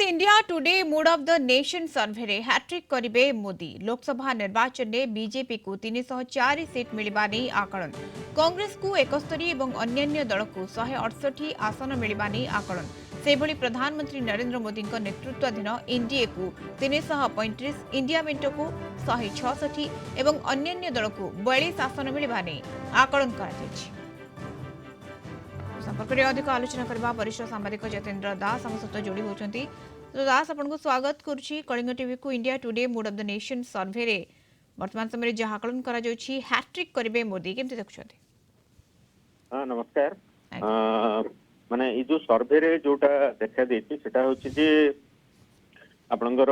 India today mood off the nation सर्वे रे hat trick करिवे मोदी। लोकसभा निर्वाचन में बीजेपी को 304 सीट मिलिबा नै आकलन। कांग्रेस को 71 एवं अन्य दल को 168 आसन मिलिबा नै आकलन। सेभली प्रधानमंत्री नरेंद्र मोदी नेतृत्वाधीन एनडीए को 335, इंडिया मेंटो को 166 एवं अन्य दल को 42 आसन मिलिबा नै आकलन करा। संपर्क में अधिक आलोचना करबा वरिष्ठ सांबादिक जतेन्द्र दास आम सहित जोड़ी होती। तो दास आपको स्वागत करुच्ची कलिंग टीवी को India today mood off the nation सर्वे रे वर्तमान समय जहाँ आकलन करा जाउछि हैट्रिक करिवे मोदी केमति देखुछथि। नमस्कार। माने ई जो सर्वे रे जोटा देखा देछि सेटा होछि जे आपनकर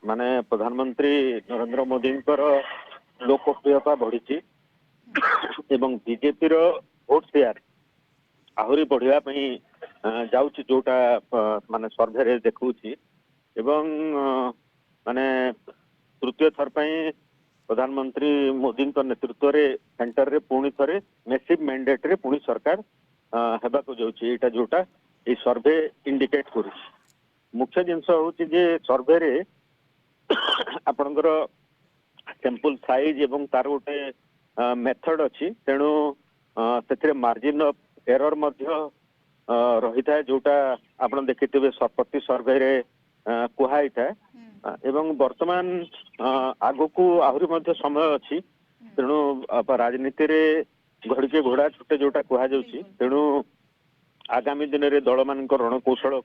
माने प्रधानमंत्री नरेंद्र मोदी लोकप्रियता बढ़ी एवं बीजेपी रो वोट शेयर आहरी बढ़िया जाउछि जोटा माने सर्वे रे देखुछि एवं माने तृतीय थर पई प्रधानमंत्री मोदी नेतृत्व रे सेंटर रे पुणी थरे मैसिव मैंडेट रे पुणी सरकार हेबा को जाउछि। एटा जोटा ए सर्वे इंडिकेट करुछि। मुख्य जिंस होछि जे सर्वे रे आपनकर सैंपल साइज एवं तार गोटे मेथड अछि तेणु सेथिरे मार्जिन ऑफ एरर मध्य रही था जोटा आपण देखिथिबे प्रति सर्वे रे कुहाई था एवं वर्तमान आगो को आहरी मध्य समय अछि तेणु राजनीति रे घड़ी के घोड़ा छुटे जोटा कुहा जाउछि तेणु आगामी दिन रे दल मान रणकौशल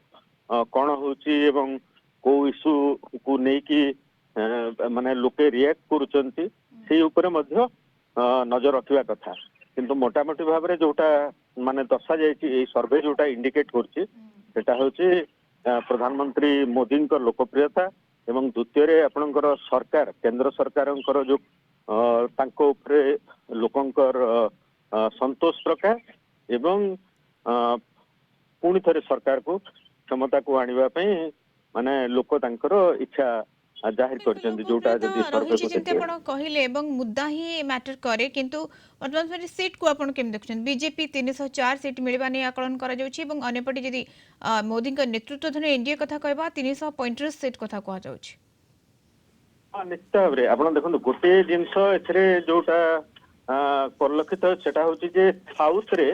कौन होउछि एवं को इश्यू को नै कि माने लोके रिएक्ट करूचंती से ऊपर मध्य नजर रखिबा कथा किंतु मोटामोटी भाव रे जोटा माने दर्शा जाइए सर्वे जोटा इंडिकेट करछि सेटा होछि प्रधानमंत्री मोदी लोकप्रियता एवं द्वितीय रे आपनकर सरकार केंद्र सरकारंकर जो तांको उपरे लोकंकर संतोष प्रकाश एवं पुणी थरे सरकार को क्षमता को आनिबा पई माने लोक तांकर इच्छा जाहिर करछन्ती जोटा जदी सर्वे को जेंते आपण कहिले एवं मुद्दा ही मैटर करे किंतु वर्तमान में सीट को आपण केम देखछन बीजेपी 304 सीट मिलबा नै आकलन करा जाउछि एवं अन्यपटी जदी मोदी का नेतृत्वाधीन एनडीए कथा कहबा 335 सीट कथा कहा जाउछि। हां निश्चित भाबरे आपण देखन गोटे जिंस एथरे जोटा परलक्षित सेटा होछि जे साउथ रे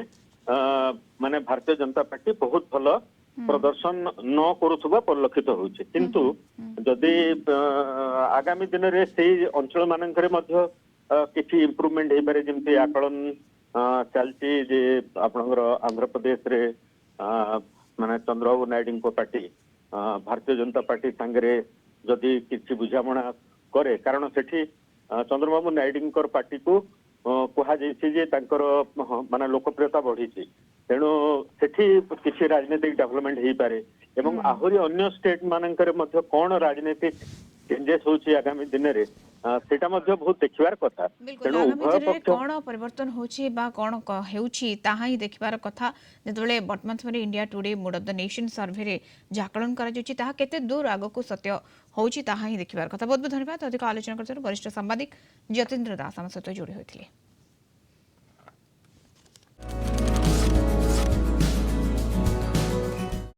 माने भारतीय जनता पार्टी बहुत भलो प्रदर्शन न करुवा परिलक्षित होउछि किंतु जदि आगामी दिन रे सेही अंचल मानकरे मध्य किछि इंप्रूवमेंट हे पारे जेमति आकलन चलछि जे आपनकर आंध्र प्रदेश रे माने चंद्रबाबू नायडू को पार्टी भारतीय जनता पार्टी संगे जदि किछि बुझामणा करे कारण सेठी चंद्रबाबू नायडू पार्टी को कुहा जाइछि जे तांकर माने लोकप्रियता बढ़ी तेणु सेठी किसी राजनीतिक डेवलपमेंट हो पारे एवं आहरी अन्य स्टेट मानकर मध्य कौन राजनीतिक चेंजेस होछि आगामी दिन रे सेटा मध्य बहुत देखिबार कथा तेणु उभय पक्ष कौन परिवर्तन होछि बा कौन हेउछि ताहा ही देखिबार कथा जेतबेले वर्तमान समय India today mood off the nation सर्वे रे जाकलन करा जाउछि ताहा केते दूर आगो को सत्य होछि ताहा ही देखिबार कथा। बहुत बहुत धन्यवाद। अधिक आलोचना करथि वरिष्ठ सांबादिक जतेन्द्र दास हम सहित जोड़ी होइथिले।